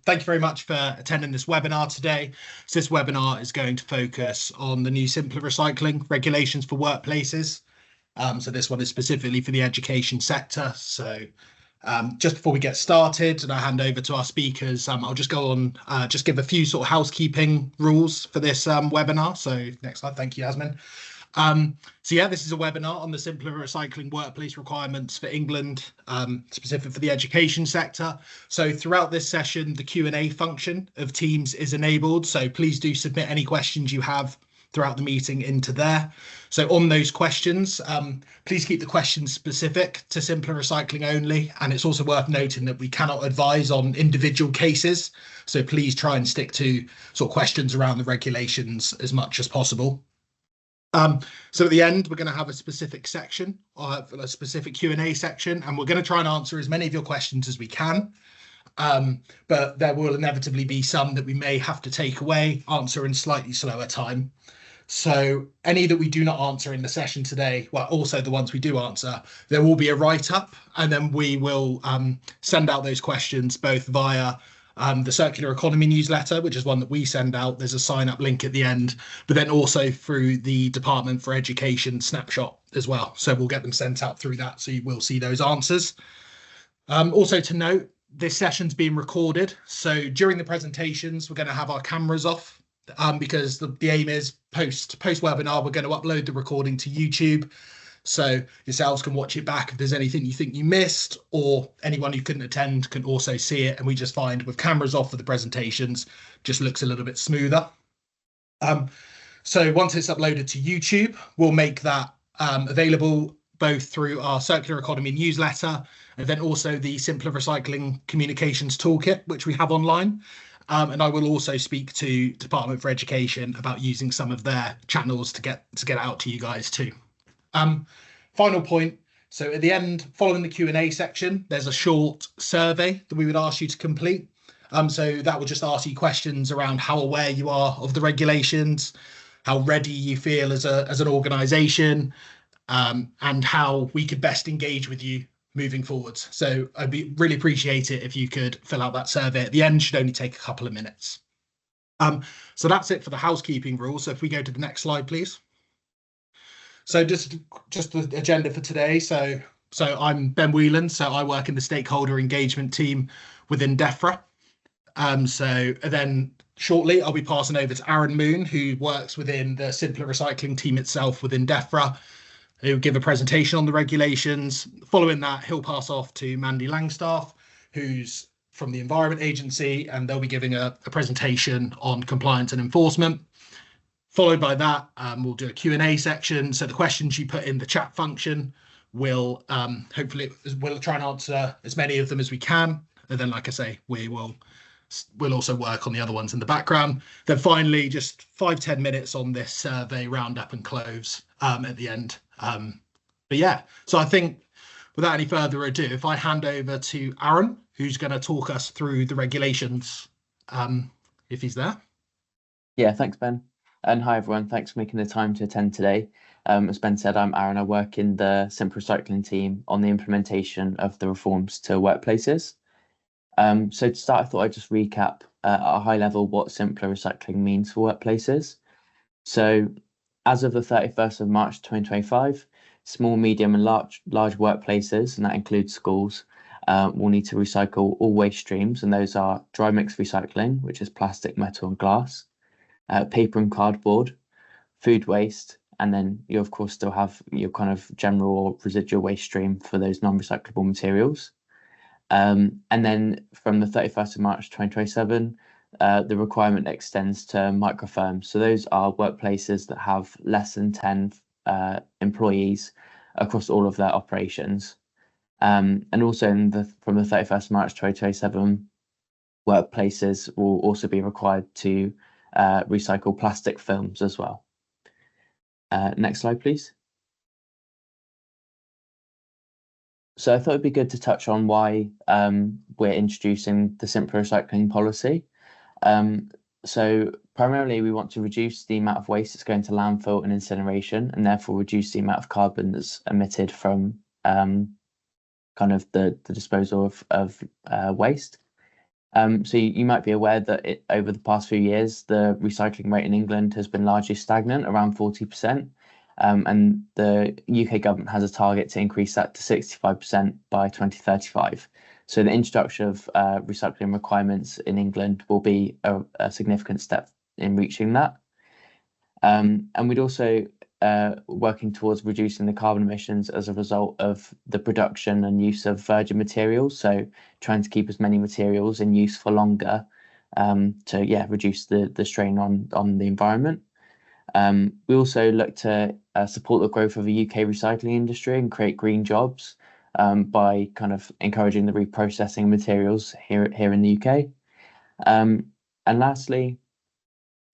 Thank you very much for attending this webinar today. So this webinar is going to focus on the new Simpler Recycling regulations for workplaces. So this one is specifically for the education sector. So just before we get started and I hand over to our speakers, I'll just go on, just give a few sort of housekeeping rules for this webinar. So next slide, thank you, Yasmin. So yeah, this is a webinar on the Simpler Recycling workplace requirements for England, specific for the education sector. So throughout this session, the Q&A function of Teams is enabled. So please do submit any questions you have throughout the meeting into there. So on those questions, please keep the questions specific to Simpler Recycling only. And it's also worth noting that we cannot advise on individual cases. So please try and stick to sort of questions around the regulations as much as possible. So at the end, we're going to have a specific section, a specific Q&A section, and we're going to try and answer as many of your questions as we can. But there will inevitably be some that we may have to take away, answer in slightly slower time. So any that we do not answer in the session today, well, also the ones we do answer, there will be a write-up, and then we will send out those questions both via the Circular Economy newsletter, which is one that we send out. There's a sign-up link at the end, but then also through the Department for Education snapshot as well. So we'll get them sent out through that, so you will see those answers. Also to note, this session's being recorded. So during the presentations, we're going to have our cameras off because the aim is post-webinar, we're going to upload the recording to YouTube. So yourselves can watch it back if there's anything you think you missed, or anyone who couldn't attend can also see it. And we just find with cameras off for the presentations, just looks a little bit smoother. So once it's uploaded to YouTube, we'll make that available both through our Circular Economy newsletter and then also the Simpler Recycling Communications Toolkit, which we have online. And I will also speak to Department for Education about using some of their channels to get out to you guys too. Final point. So at the end, following the Q&A section, there's a short survey that we would ask you to complete. So that will just ask you questions around how aware you are of the regulations, how ready you feel as an organisation, and how we could best engage with you moving forwards. So I'd really appreciate it if you could fill out that survey at the end. Should only take a couple of minutes. So that's it for the housekeeping rules. So if we go to the next slide, please. So just the agenda for today. So I'm Ben Whelan. So I work in the stakeholder engagement team within DEFRA. So then shortly I'll be passing over to Aaron Moon, who works within the Simpler Recycling team itself within DEFRA, who will give a presentation on the regulations. Following that, he'll pass off to Mandy Langstaff, who's from the Environment Agency, and they'll be giving a presentation on compliance and enforcement. Followed by that, we'll do a Q&A section. So the questions you put in the chat function, we'll try and answer as many of them as we can. And then, like I say, we'll also work on the other ones in the background. Then finally, just 5-10 minutes on this survey roundup and close at the end. But yeah, so I think without any further ado, if I hand over to Aaron, who's going to talk us through the regulations, if he's there. Yeah, thanks, Ben. And hi, everyone. Thanks for making the time to attend today. As Ben said, I'm Aaron. I work in the Simpler Recycling team on the implementation of the reforms to workplaces. So to start, I thought I'd just recap at a high level what Simpler Recycling means for workplaces. So as of the 31st of March 2025, small, medium and large workplaces, and that includes schools, will need to recycle all waste streams, and those are dry mix recycling, which is plastic, metal and glass, paper and cardboard, food waste, and then you of course still have your kind of general or residual waste stream for those non-recyclable materials. And then from the 31st of March 2027, the requirement extends to microfirms. So those are workplaces that have less than 10 employees across all of their operations. And also from the 31st of March 2027, workplaces will also be required to recycle plastic films as well. Next slide, please. So I thought it'd be good to touch on why we're introducing the Simpler Recycling policy. So primarily we want to reduce the amount of waste that's going to landfill and incineration, and therefore reduce the amount of carbon that's emitted from kind of the disposal of waste. So you might be aware that over the past few years, the recycling rate in England has been largely stagnant, around 40%. And the UK government has a target to increase that to 65% by 2035. So the introduction of recycling requirements in England will be a significant step in reaching that. And we'd also working towards reducing the carbon emissions as a result of the production and use of virgin materials. So trying to keep as many materials in use for longer to reduce the strain on the environment. We also look to support the growth of the UK recycling industry and create green jobs by kind of encouraging the reprocessing of materials here in the UK. And lastly,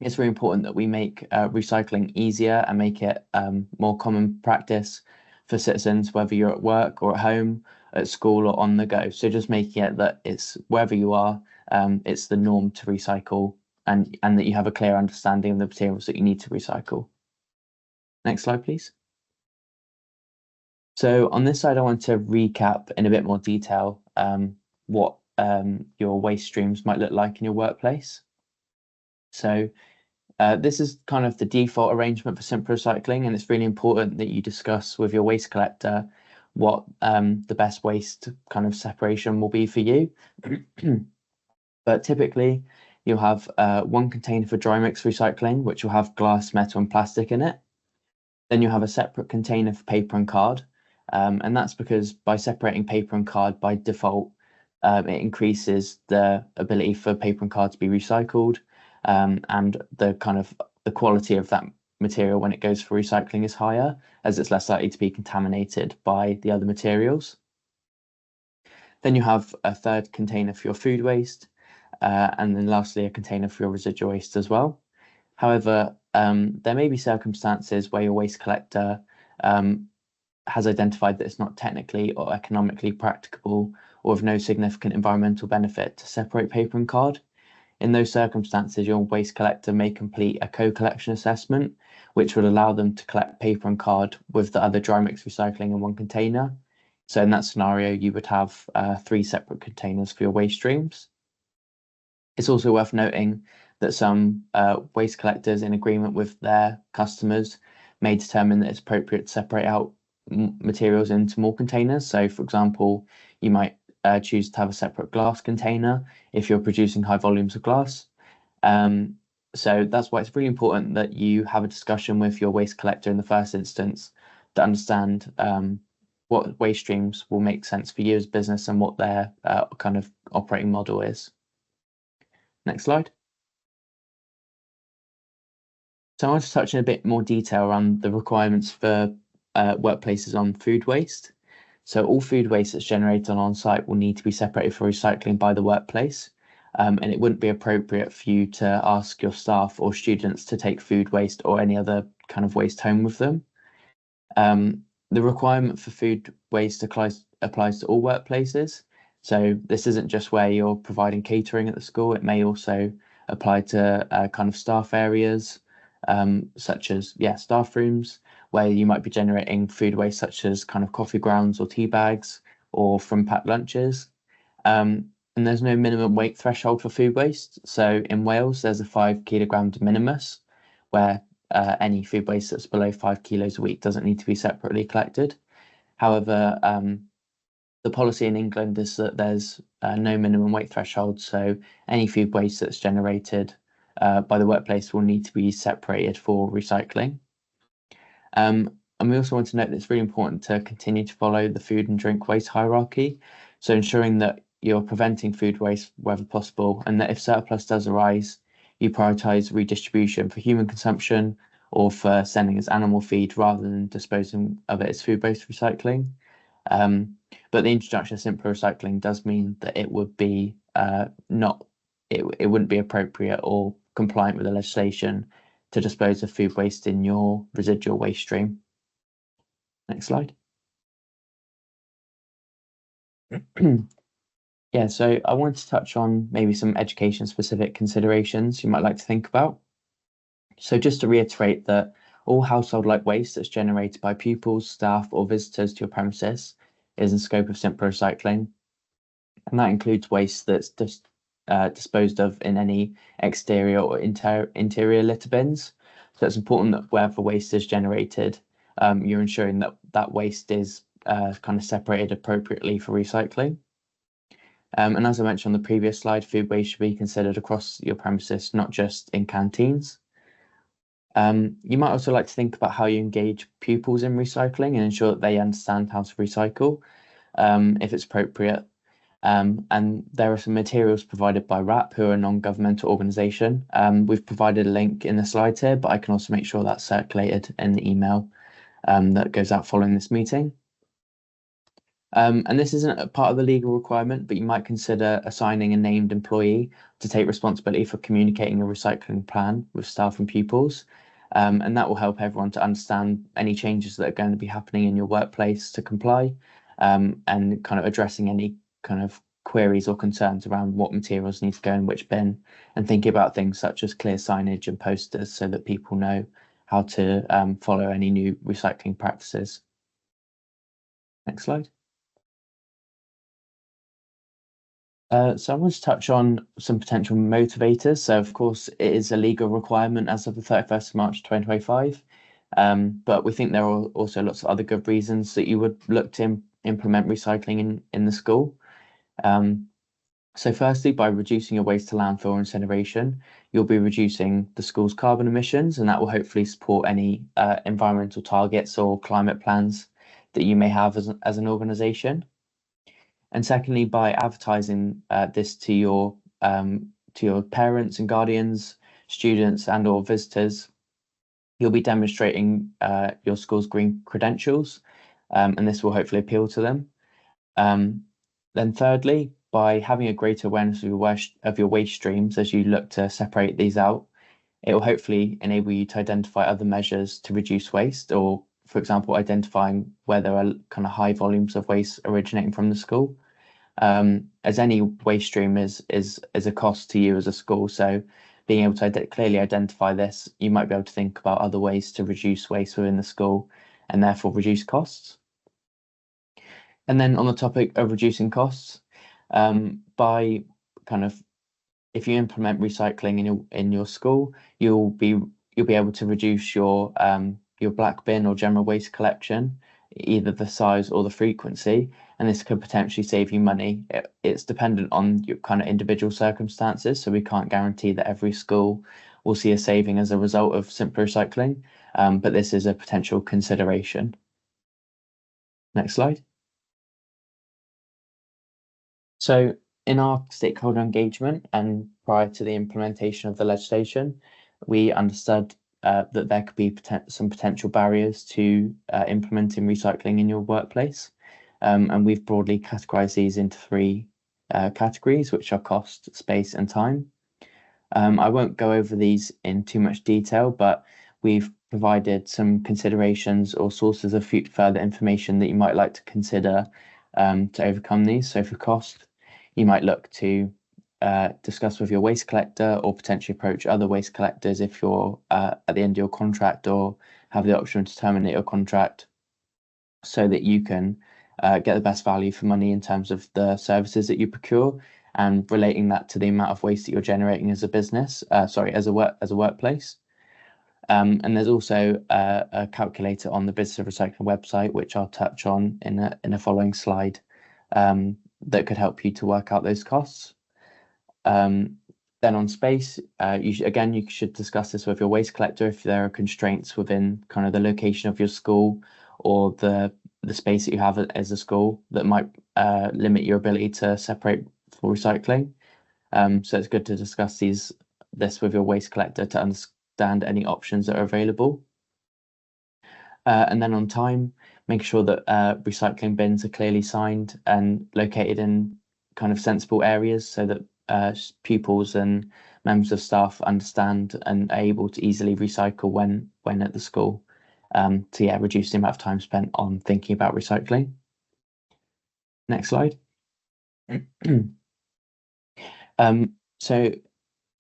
it's really important that we make recycling easier and make it more common practice for citizens, whether you're at work or at home, at school or on the go. So just making it that it's wherever you are, it's the norm to recycle and that you have a clear understanding of the materials that you need to recycle. Next slide, please. So on this side, I want to recap in a bit more detail what your waste streams might look like in your workplace. So this is kind of the default arrangement for simple recycling, and it's really important that you discuss with your waste collector what the best waste kind of separation will be for you. But typically, you'll have one container for dry mix recycling, which will have glass, metal, and plastic in it. Then you have a separate container for paper and card, and that's because by separating paper and card by default, it increases the ability for paper and card to be recycled. And the quality of that material when it goes for recycling is higher, as it's less likely to be contaminated by the other materials. Then you have a third container for your food waste, and then lastly a container for your residual waste as well. However, there may be circumstances where your waste collector has identified that it's not technically or economically practicable or of no significant environmental benefit to separate paper and card. In those circumstances, your waste collector may complete a co-collection assessment, which would allow them to collect paper and card with the other dry mix recycling in one container. So in that scenario, you would have 3 separate containers for your waste streams. It's also worth noting that some waste collectors, in agreement with their customers, may determine that it's appropriate to separate out materials into more containers. So, for example, you might choose to have a separate glass container if you're producing high volumes of glass. So that's why it's really important that you have a discussion with your waste collector in the first instance to understand what waste streams will make sense for you as a business and what their kind of operating model is. Next slide. So I want to touch in a bit more detail around the requirements for workplaces on food waste. So all food waste that's generated on site will need to be separated for recycling by the workplace. And it wouldn't be appropriate for you to ask your staff or students to take food waste or any other kind of waste home with them. The requirement for food waste applies to all workplaces. So this isn't just where you're providing catering at the school. It may also apply to kind of staff areas, such as staff rooms, where you might be generating food waste such as kind of coffee grounds or tea bags or from packed lunches. And there's no minimum weight threshold for food waste. So in Wales, there's a 5 kilogram de minimis, where any food waste that's below 5 kilos a week doesn't need to be separately collected. However, the policy in England is that there's no minimum weight threshold. So any food waste that's generated by the workplace will need to be separated for recycling. And we also want to note that it's really important to continue to follow the food and drink waste hierarchy. So ensuring that you're preventing food waste wherever possible, and that if surplus does arise, you prioritise redistribution for human consumption or for sending as animal feed rather than disposing of it as food-based recycling. But the introduction of simpler recycling does mean that it would be it wouldn't be appropriate or compliant with the legislation to dispose of food waste in your residual waste stream. Next slide. So I wanted to touch on maybe some education specific considerations you might like to think about. So just to reiterate that all household-like waste that's generated by pupils, staff or visitors to your premises is in scope of simpler recycling. And that includes waste that's just disposed of in any exterior or interior litter bins. So it's important that wherever waste is generated, you're ensuring that that waste is kind of separated appropriately for recycling. And as I mentioned on the previous slide, food waste should be considered across your premises, not just in canteens. You might also like to think about how you engage pupils in recycling and ensure that they understand how to recycle, if it's appropriate. And there are some materials provided by WRAP, who are a non-governmental organisation. We've provided a link in the slides here, but I can also make sure that's circulated in the email that goes out following this meeting. And this isn't a part of the legal requirement, but you might consider assigning a named employee to take responsibility for communicating a recycling plan with staff and pupils. And that will help everyone to understand any changes that are going to be happening in your workplace to comply, and kind of addressing any kind of queries or concerns around what materials need to go in which bin, and thinking about things such as clear signage and posters so that people know how to follow any new recycling practices. Next slide. So I want to touch on some potential motivators. So of course, it is a legal requirement as of the 31st of March 2025. But we think there are also lots of other good reasons that you would look to implement recycling in the school. So firstly, by reducing your waste to landfill or incineration, you'll be reducing the school's carbon emissions, and that will hopefully support any environmental targets or climate plans that you may have as an organisation. And secondly, by advertising this to your parents and guardians, students and or visitors, you'll be demonstrating your school's green credentials, and this will hopefully appeal to them. Then thirdly, by having a greater awareness of your waste streams as you look to separate these out, it will hopefully enable you to identify other measures to reduce waste, or for example, identifying where there are kind of high volumes of waste originating from the school. As any waste stream is a cost to you as a school, so being able to clearly identify this, you might be able to think about other ways to reduce waste within the school and therefore reduce costs. And then on the topic of reducing costs, by kind of, if you implement recycling in your school, you'll be able to reduce your black bin or general waste collection, either the size or the frequency, and this could potentially save you money. It's dependent on your kind of individual circumstances, so we can't guarantee that every school will see a saving as a result of simpler recycling, but this is a potential consideration. Next slide. So in our stakeholder engagement and prior to the implementation of the legislation, we understood that there could be some potential barriers to implementing recycling in your workplace. And we've broadly categorized these into three categories, which are cost, space, and time. I won't go over these in too much detail, but we've provided some considerations or sources of further information that you might like to consider to overcome these. So for cost, you might look to discuss with your waste collector or potentially approach other waste collectors if you're at the end of your contract or have the option to terminate your contract, so that you can get the best value for money in terms of the services that you procure, and relating that to the amount of waste that you're generating as a business, as a workplace. And there's also a calculator on the Business of Recycling website, which I'll touch on in a following slide, that could help you to work out those costs. Then on space, you should discuss this with your waste collector if there are constraints within kind of the location of your school or the space that you have as a school that might limit your ability to separate for recycling. So it's good to discuss this with your waste collector to understand any options that are available. And then on time, make sure that recycling bins are clearly signed and located in kind of sensible areas, so that pupils and members of staff understand and are able to easily recycle when at the school, to reduce the amount of time spent on thinking about recycling. Next slide. So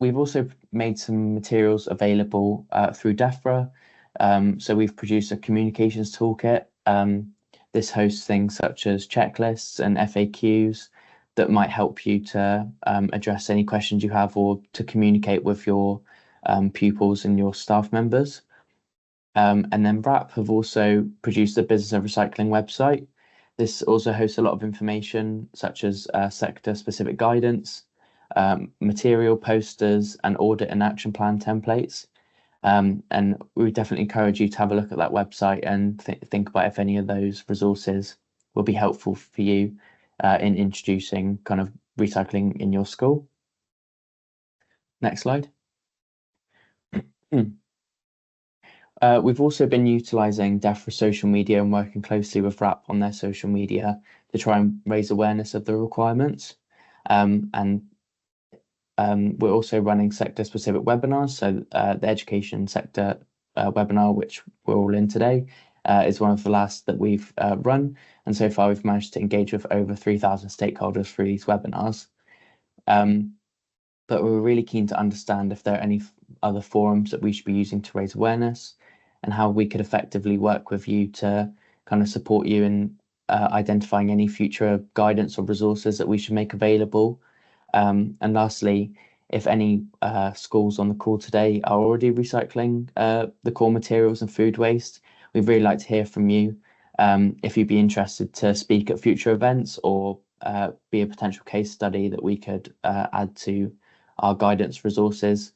we've also made some materials available through DEFRA. So we've produced a communications toolkit. This hosts things such as checklists and FAQs that might help you to address any questions you have or to communicate with your pupils and your staff members. And then WRAP have also produced the Business of Recycling website. This also hosts a lot of information such as sector-specific guidance, material posters, and audit and action plan templates. And we would definitely encourage you to have a look at that website and think about if any of those resources will be helpful for you in introducing kind of recycling in your school. Next slide. We've also been utilising DEFRA social media and working closely with WRAP on their social media to try and raise awareness of the requirements. We're also running sector-specific webinars. So the education sector webinar, which we're all in today, is one of the last that we've run. And so far, we've managed to engage with over 3,000 stakeholders through these webinars. But we're really keen to understand if there are any other forums that we should be using to raise awareness and how we could effectively work with you to kind of support you in identifying any future guidance or resources that we should make available. And lastly, if any schools on the call today are already recycling the core materials and food waste, we'd really like to hear from you. If you'd be interested to speak at future events or be a potential case study that we could add to our guidance resources.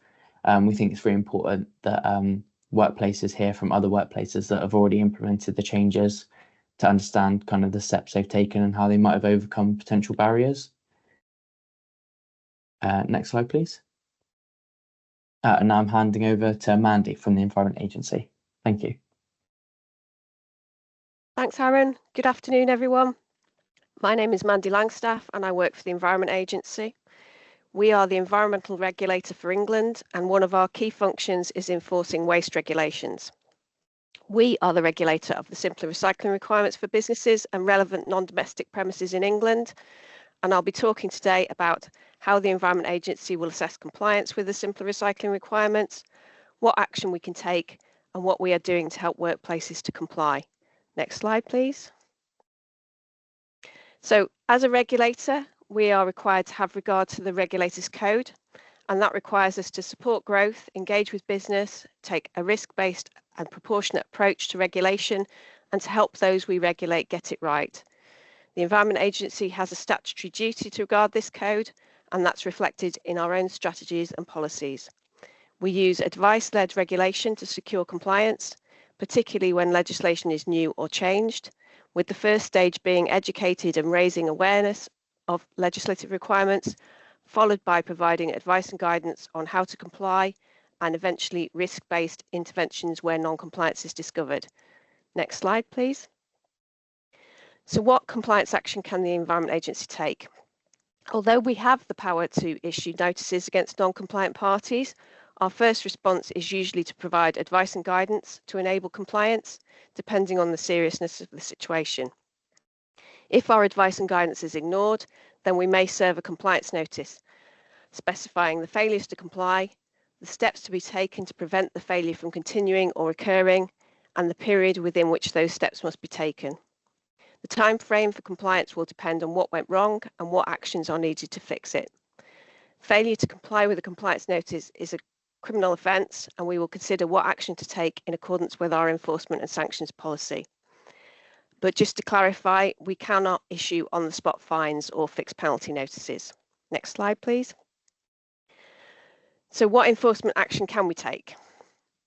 We think it's very important that workplaces hear from other workplaces that have already implemented the changes to understand kind of the steps they've taken and how they might have overcome potential barriers. Next slide, please. And now I'm handing over to Mandy from the Environment Agency. Thank you. Thanks, Aaron. Good afternoon, everyone. My name is Mandy Langstaff and I work for the Environment Agency. We are the environmental regulator for England, and one of our key functions is enforcing waste regulations. We are the regulator of the simpler recycling requirements for businesses and relevant non-domestic premises in England. And I'll be talking today about how the Environment Agency will assess compliance with the simpler recycling requirements, what action we can take, and what we are doing to help workplaces to comply. Next slide, please. So, as a regulator, we are required to have regard to the regulator's code, and that requires us to support growth, engage with business, take a risk-based and proportionate approach to regulation, and to help those we regulate get it right. The Environment Agency has a statutory duty to regard this code, and that's reflected in our own strategies and policies. We use advice-led regulation to secure compliance, particularly when legislation is new or changed, with the first stage being educated and raising awareness of legislative requirements, followed by providing advice and guidance on how to comply, and eventually risk-based interventions where non-compliance is discovered. Next slide, please. So what compliance action can the Environment Agency take? Although we have the power to issue notices against non-compliant parties, our first response is usually to provide advice and guidance to enable compliance, depending on the seriousness of the situation. If our advice and guidance is ignored, then we may serve a compliance notice, specifying the failures to comply, the steps to be taken to prevent the failure from continuing or recurring, and the period within which those steps must be taken. The time frame for compliance will depend on what went wrong and what actions are needed to fix it. Failure to comply with a compliance notice is a criminal offence, and we will consider what action to take in accordance with our enforcement and sanctions policy. But just to clarify, we cannot issue on-the-spot fines or fixed penalty notices. Next slide, please. So what enforcement action can we take?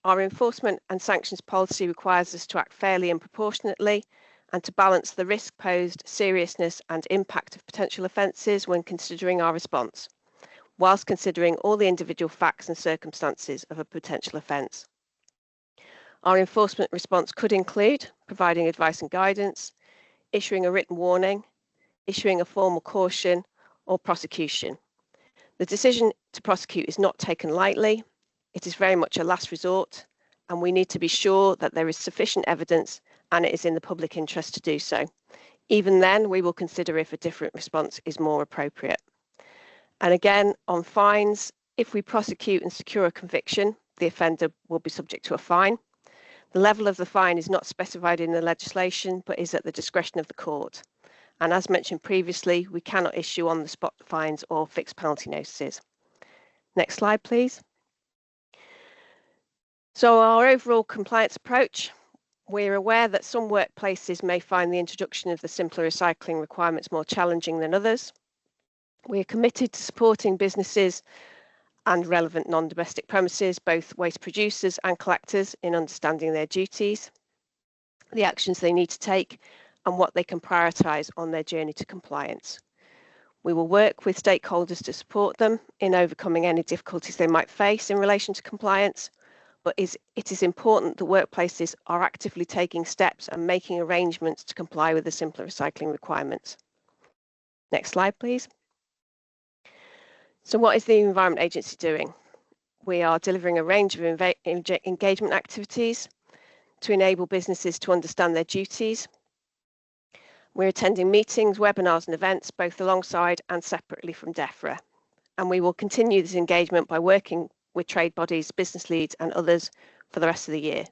Our enforcement and sanctions policy requires us to act fairly and proportionately and to balance the risk posed, seriousness and impact of potential offences when considering our response, whilst considering all the individual facts and circumstances of a potential offence. Our enforcement response could include providing advice and guidance, issuing a written warning, issuing a formal caution, or prosecution. The decision to prosecute is not taken lightly. It is very much a last resort, and we need to be sure that there is sufficient evidence and it is in the public interest to do so. Even then, we will consider if a different response is more appropriate. And again, on fines, if we prosecute and secure a conviction, the offender will be subject to a fine. The level of the fine is not specified in the legislation, but is at the discretion of the court. And as mentioned previously, we cannot issue on-the-spot fines or fixed penalty notices. Next slide, please. So our overall compliance approach, we're aware that some workplaces may find the introduction of the simpler recycling requirements more challenging than others. We're committed to supporting businesses and relevant non-domestic premises, both waste producers and collectors, in understanding their duties, the actions they need to take, and what they can prioritise on their journey to compliance. We will work with stakeholders to support them in overcoming any difficulties they might face in relation to compliance, but it is important that workplaces are actively taking steps and making arrangements to comply with the simpler recycling requirements. Next slide, please. So what is the Environment Agency doing? We are delivering a range of engagement activities to enable businesses to understand their duties. We're attending meetings, webinars and events, both alongside and separately from DEFRA. And we will continue this engagement by working with trade bodies, business leads and others for the rest of the year.